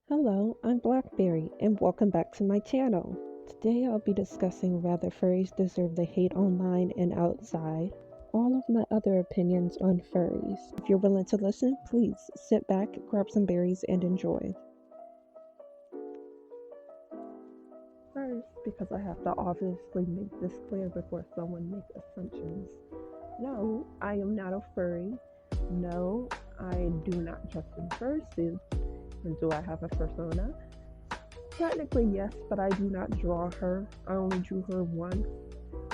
Hello, I'm Blackberry, and welcome back to my channel. Today I'll be discussing whether furries deserve the hate online and outside, all of my other opinions on furries. If you're willing to listen, please sit back, grab some berries, and enjoy. First, because I have to obviously make this clear before someone makes assumptions. No, I am not a furry. No, I do not dress in fursuits. And do I have a persona? Technically, yes, but I do not draw her. I only drew her once.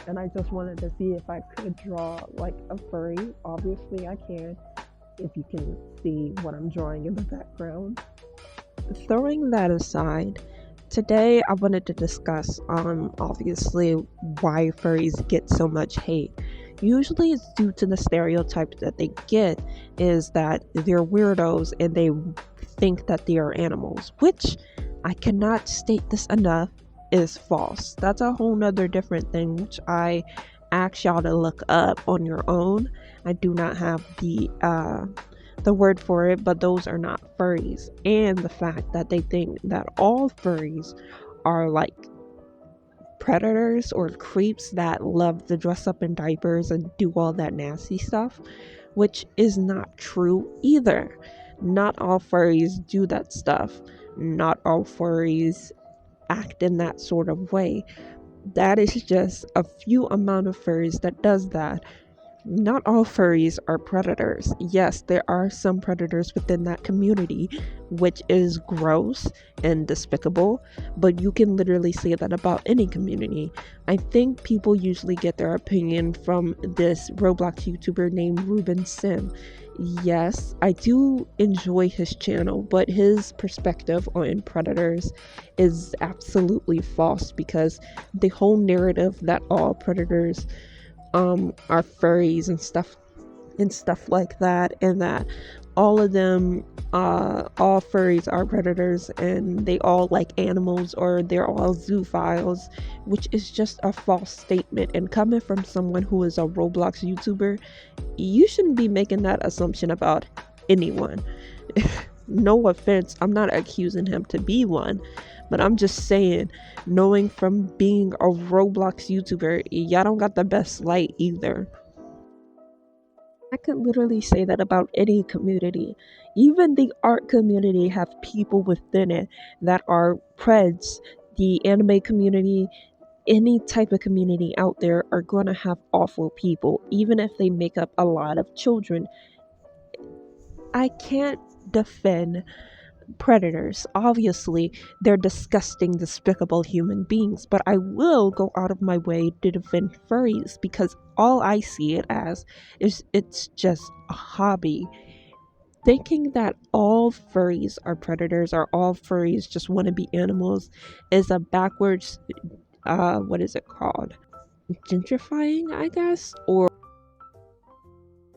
And I just wanted to see if I could draw like a furry. Obviously, I can, if you can see what I'm drawing in the background. Throwing that aside, today I wanted to discuss obviously why furries get so much hate. Usually it's due to the stereotypes that they get is that they're weirdos and they think that they are animals, which I cannot state this enough is false. That's a whole nother different thing, which I ask y'all to look up on your own. I do not have the word for it, but those are not furries. And the fact that they think that all furries are like predators or creeps that love to dress up in diapers and do all that nasty stuff, which is not true either. Not all furries do that stuff. Not all furries act in that sort of way. That is just a few amount of furries that does that. Not all furries are predators. Yes, there are some predators within that community, which is gross and despicable, but you can literally say that about any community. I think people usually get their opinion from this Roblox YouTuber named Ruben Sim. Yes, I do enjoy his channel, but his perspective on predators is absolutely false because the whole narrative that all predators are furries and stuff like that, and that all of them all furries are predators and they all like animals or they're all zoophiles, which is just a false statement. And coming from someone who is a Roblox YouTuber, you shouldn't be making that assumption about anyone. No offense, I'm not accusing him to be one, but I'm just saying, knowing from being a Roblox YouTuber, y'all don't got the best light either. I could literally say that about any community. Even the art community have people within it that are preds. The anime community, any type of community out there are going to have awful people, even if they make up a lot of children. I can't defend predators. Obviously, they're disgusting, despicable human beings, but I will go out of my way to defend furries because all I see it as is it's just a hobby. Thinking that all furries are predators or all furries just want to be animals is a backwards, what is it called? Gentrifying, I guess? Or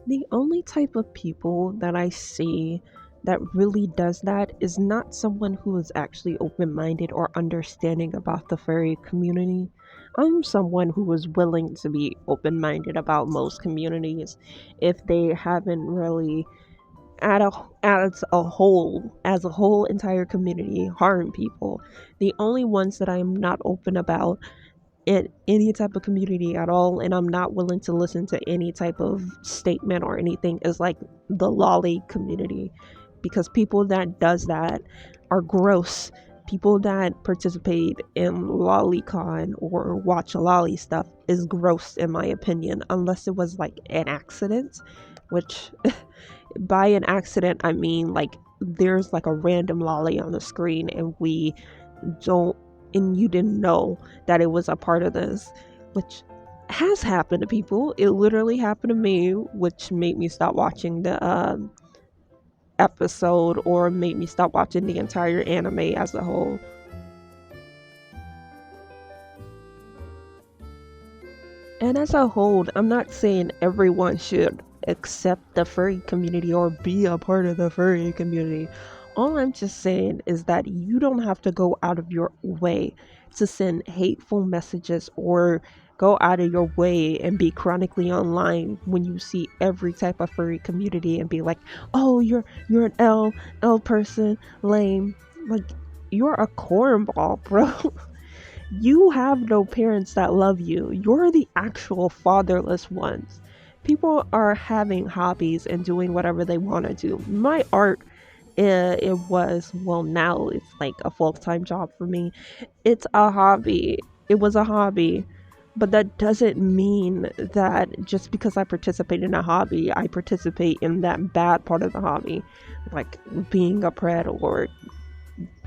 the only type of people that I see that really does that is not someone who is actually open-minded or understanding about the furry community. I'm someone who is willing to be open-minded about most communities if they haven't really as a whole entire community harm people. The only ones that I'm not open about in any type of community at all, and I'm not willing to listen to any type of statement or anything, is like the lolly community, because people that does that are gross. People that participate in lolicon or watch lolly stuff is gross in my opinion, unless it was like an accident, which by an accident I mean like there's like a random lolly on the screen and we don't and you didn't know that it was a part of this, which has happened to people. It literally happened to me, which made me stop watching the episode or made me stop watching the entire anime as a whole. And as a whole, I'm not saying everyone should accept the furry community or be a part of the furry community. All I'm just saying is that you don't have to go out of your way to send hateful messages or go out of your way and be chronically online when you see every type of furry community and be like, oh, you're an L person, lame. Like, you're a cornball, bro. You have no parents that love you. You're the actual fatherless ones. People are having hobbies and doing whatever they want to do. My art, it was, well, now it's like a full time job for me. It's a hobby. It was a hobby. But that doesn't mean that just because I participate in a hobby, I participate in that bad part of the hobby, like being a pred or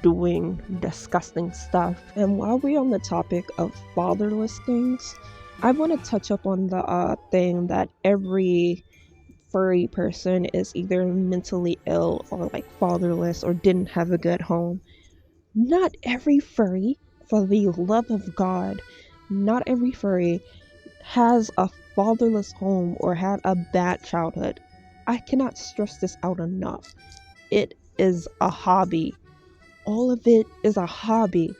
doing disgusting stuff. And while we're on the topic of fatherless things, I want to touch up on the thing that every furry person is either mentally ill or like fatherless or didn't have a good home. Not every furry, for the love of God, not every furry has a fatherless home or had a bad childhood. I cannot stress this out enough. It is a hobby. All of it is a hobby.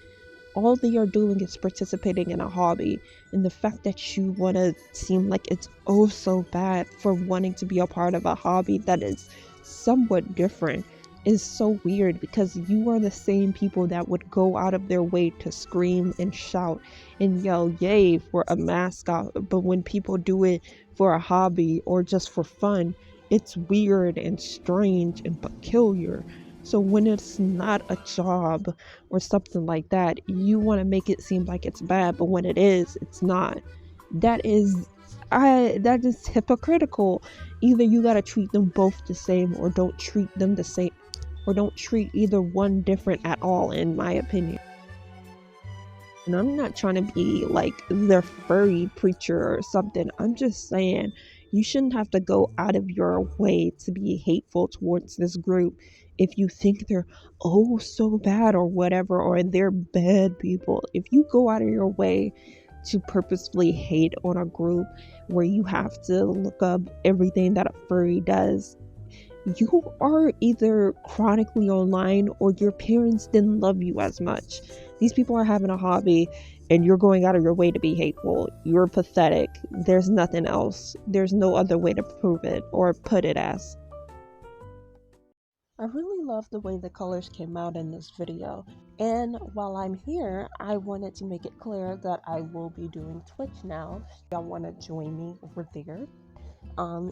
All they are doing is participating in a hobby. And the fact that you want to seem like it's oh so bad for wanting to be a part of a hobby that is somewhat different is so weird, because you are the same people that would go out of their way to scream and shout and yell yay for a mascot. But when people do it for a hobby or just for fun, it's weird and strange and peculiar. So when it's not a job or something like that, you want to make it seem like it's bad, but when it is, it's not. That is that is hypocritical. Either you got to treat them both the same, or don't treat them the same, or don't treat either one different at all, in my opinion. And I'm not trying to be like the furry preacher or something. I'm just saying you shouldn't have to go out of your way to be hateful towards this group if you think they're oh so bad or whatever, or they're bad people. If you go out of your way to purposefully hate on a group where you have to look up everything that a furry does, you are either chronically online or your parents didn't love you as much. These people are having a hobby and you're going out of your way to be hateful. You're pathetic. There's nothing else. There's no other way to prove it or put it as. I really love the way the colors came out in this video. And while I'm here, I wanted to make it clear that I will be doing Twitch now. If y'all want to join me over there,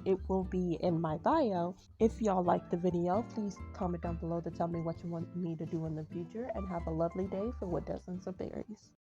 it will be in my bio. If y'all like the video, please comment down below to tell me what you want me to do in the future, and have a lovely day filled with dozens of berries.